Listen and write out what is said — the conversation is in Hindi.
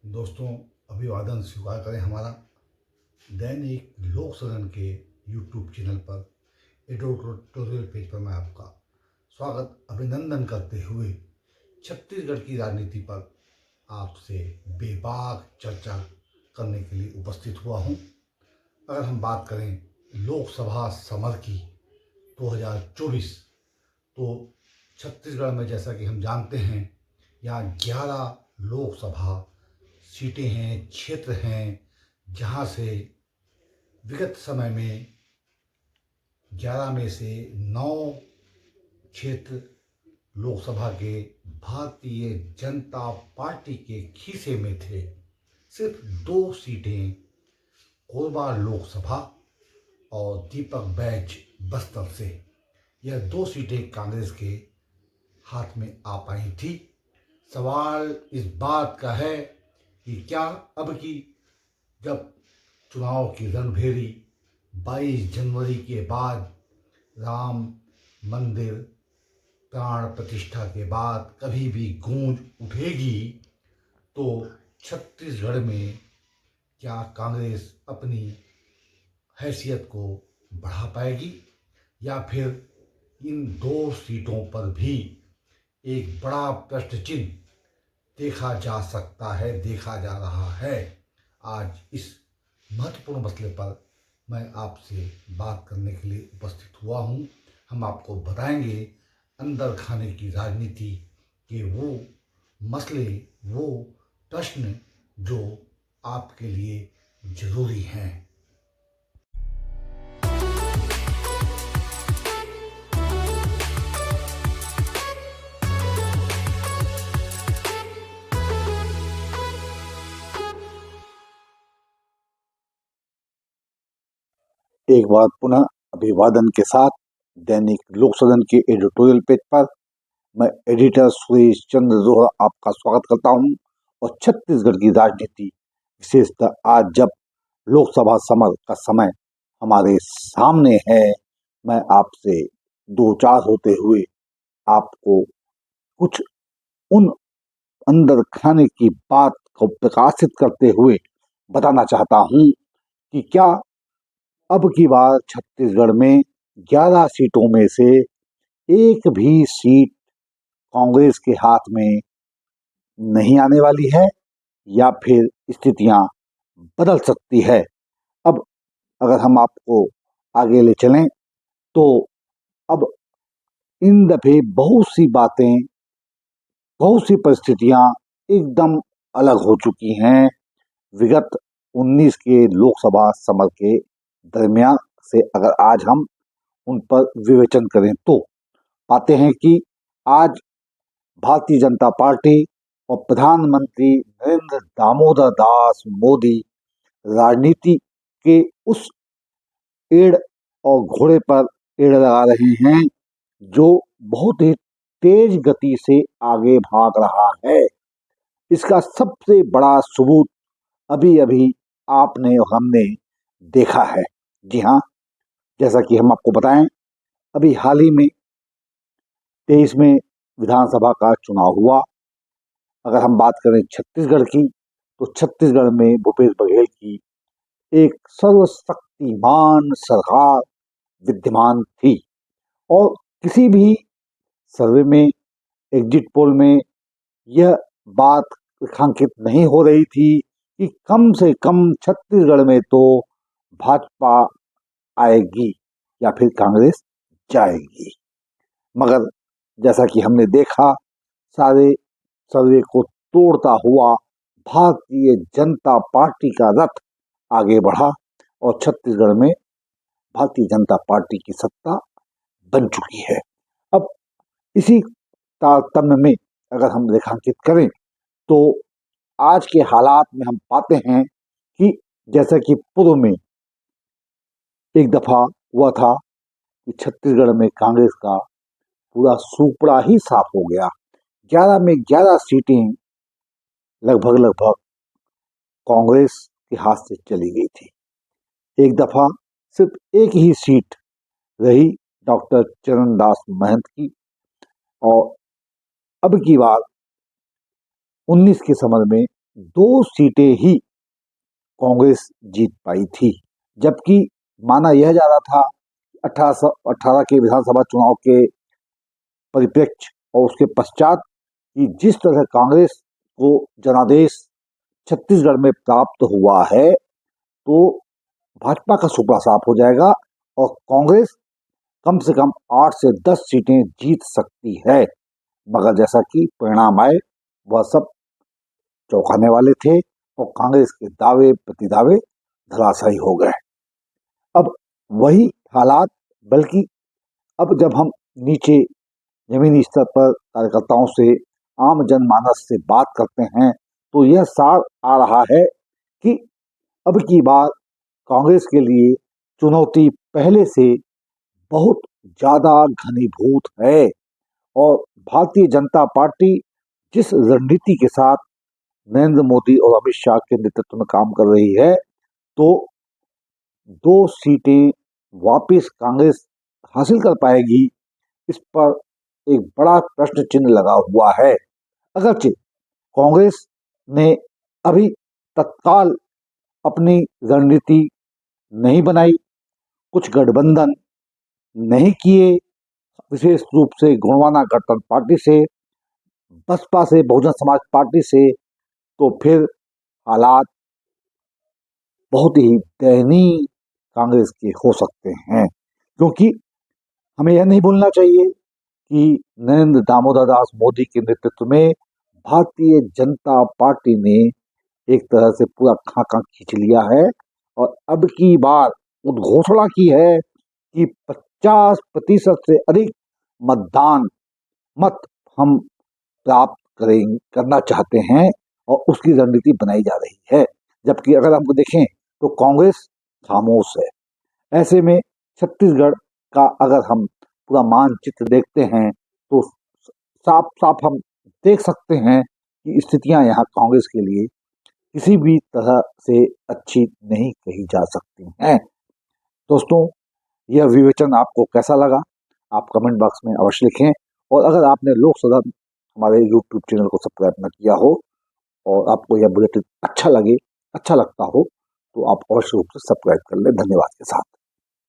दोस्तों, अभिवादन स्वीकार करें हमारा। दैनिक लोक सदन के यूट्यूब चैनल पर एडिटोरियल पेज पर मैं आपका स्वागत अभिनंदन करते हुए छत्तीसगढ़ की राजनीति पर आपसे बेबाक चर्चा करने के लिए उपस्थित हुआ हूं। अगर हम बात करें लोकसभा समर की 2024, तो छत्तीसगढ़ में जैसा कि हम जानते हैं, यहाँ 11 लोकसभा सीटें हैं, क्षेत्र हैं, जहाँ से विगत समय में 11 में से 9 क्षेत्र लोकसभा के भारतीय जनता पार्टी के खीसे में थे। सिर्फ 2 सीटें कोरबा लोकसभा और दीपक बैज बस्तर से, यह 2 सीटें कांग्रेस के हाथ में आ पाई थी। सवाल इस बात का है कि क्या अब की जब चुनाव की रणभेरी 22 जनवरी के बाद राम मंदिर प्राण प्रतिष्ठा के बाद कभी भी गूंज उठेगी, तो छत्तीसगढ़ में क्या कांग्रेस अपनी हैसियत को बढ़ा पाएगी, या फिर इन 2 सीटों पर भी एक बड़ा प्रश्न चिन्ह देखा जा सकता है, देखा जा रहा है। आज इस महत्वपूर्ण मसले पर मैं आपसे बात करने के लिए उपस्थित हुआ हूँ। हम आपको बताएंगे अंदर खाने की राजनीति के वो मसले, वो प्रश्न जो आपके लिए जरूरी हैं। एक बार पुनः अभिवादन के साथ दैनिक लोक सदन के एडिटोरियल पेज पर मैं एडिटर सुरेश चंद्र जोहरा आपका स्वागत करता हूं। और छत्तीसगढ़ की राजनीति, विशेषतः आज जब लोकसभा समर का समय हमारे सामने है, मैं आपसे दो चार होते हुए आपको कुछ उन अंदर खाने की बात को प्रकाशित करते हुए बताना चाहता हूं कि क्या अब की बार छत्तीसगढ़ में 11 सीटों में से एक भी सीट कांग्रेस के हाथ में नहीं आने वाली है, या फिर स्थितियां बदल सकती है। अब अगर हम आपको आगे ले चलें, तो अब इन दफे बहुत सी बातें, बहुत सी परिस्थितियां एकदम अलग हो चुकी हैं। विगत 19 के लोकसभा समर के दरमियान से अगर आज हम उन पर विवेचन करें, तो पाते हैं कि आज भारतीय जनता पार्टी और प्रधानमंत्री नरेंद्र दामोदर दास मोदी राजनीति के उस एड़ और घोड़े पर एड़ लगा रहे हैं जो बहुत ही तेज गति से आगे भाग रहा है। इसका सबसे बड़ा सबूत अभी अभी आपने और हमने देखा है। जी हाँ, जैसा कि हम आपको बताएं, अभी हाल ही में 23 में विधानसभा का चुनाव हुआ। अगर हम बात करें छत्तीसगढ़ की, तो छत्तीसगढ़ में भूपेश बघेल की एक सर्वशक्तिमान सरकार विद्यमान थी, और किसी भी सर्वे में, एग्जिट पोल में यह बात रेखांकित नहीं हो रही थी कि कम से कम छत्तीसगढ़ में तो भाजपा आएगी या फिर कांग्रेस जाएगी। मगर जैसा कि हमने देखा, सारे सर्वे को तोड़ता हुआ भारतीय जनता पार्टी का रथ आगे बढ़ा और छत्तीसगढ़ में भारतीय जनता पार्टी की सत्ता बन चुकी है। अब इसी तारतम्य में अगर हम रेखांकित करें, तो आज के हालात में हम पाते हैं कि जैसा कि पूर्व में एक दफा हुआ था कि छत्तीसगढ़ में कांग्रेस का पूरा सुपड़ा ही साफ हो गया। 11 में 11 सीटें लगभग लगभग कांग्रेस के हाथ से चली गई थी। एक दफा सिर्फ एक ही सीट रही डॉक्टर चरणदास महंत की, और अब की बार 19 के समर में 2 सीटें ही कांग्रेस जीत पाई थी, जबकि माना यह जा रहा था 1818 के विधानसभा चुनाव के परिप्रेक्ष्य और उसके पश्चात कि जिस तरह कांग्रेस को जनादेश छत्तीसगढ़ में प्राप्त हुआ है, तो भाजपा का सुपड़ा साफ हो जाएगा और कांग्रेस कम से कम 8 से 10 सीटें जीत सकती है। मगर जैसा कि परिणाम आए वह सब चौंकाने वाले थे और कांग्रेस के दावे प्रतिदावे धराशायी हो गए। अब वही हालात, बल्कि अब जब हम नीचे जमीनी स्तर पर कार्यकर्ताओं से, आम जनमानस से बात करते हैं, तो यह सार आ रहा है कि अब की बार कांग्रेस के लिए चुनौती पहले से बहुत ज्यादा घनीभूत है और भारतीय जनता पार्टी जिस रणनीति के साथ नरेंद्र मोदी और अमित शाह के नेतृत्व में काम कर रही है, तो 2 सीटें वापस कांग्रेस हासिल कर पाएगी, इस पर एक बड़ा प्रश्न चिन्ह लगा हुआ है। अगरचे कांग्रेस ने अभी तत्काल अपनी रणनीति नहीं बनाई, कुछ गठबंधन नहीं किए, विशेष रूप से गोंडवाना गणतंत्र पार्टी से, बसपा से, बहुजन समाज पार्टी से, तो फिर हालात बहुत ही दयनीय कांग्रेस के हो सकते हैं। क्योंकि हमें यह नहीं भूलना चाहिए कि नरेंद्र दामोदर दास मोदी के नेतृत्व में भारतीय जनता पार्टी ने एक तरह से पूरा खाका खींच लिया है और अब की बार उद्घोषणा की है कि 50% से अधिक मत हम प्राप्त करना चाहते हैं और उसकी रणनीति बनाई जा रही है। जबकि अगर हम देखें तो कांग्रेस खामोश है। ऐसे में छत्तीसगढ़ का अगर हम पूरा मानचित्र देखते हैं तो साफ साफ हम देख सकते हैं कि स्थितियां यहाँ कांग्रेस के लिए किसी भी तरह से अच्छी नहीं कही जा सकती हैं। दोस्तों, यह विवेचन आपको कैसा लगा, आप कमेंट बॉक्स में अवश्य लिखें और अगर आपने लोक सदन हमारे यूट्यूब चैनल को सब्सक्राइब न किया हो और आपको यह बुलेटिन अच्छा लगता हो, तो आप अवश्य रूप से सब्सक्राइब कर लें। धन्यवाद के साथ।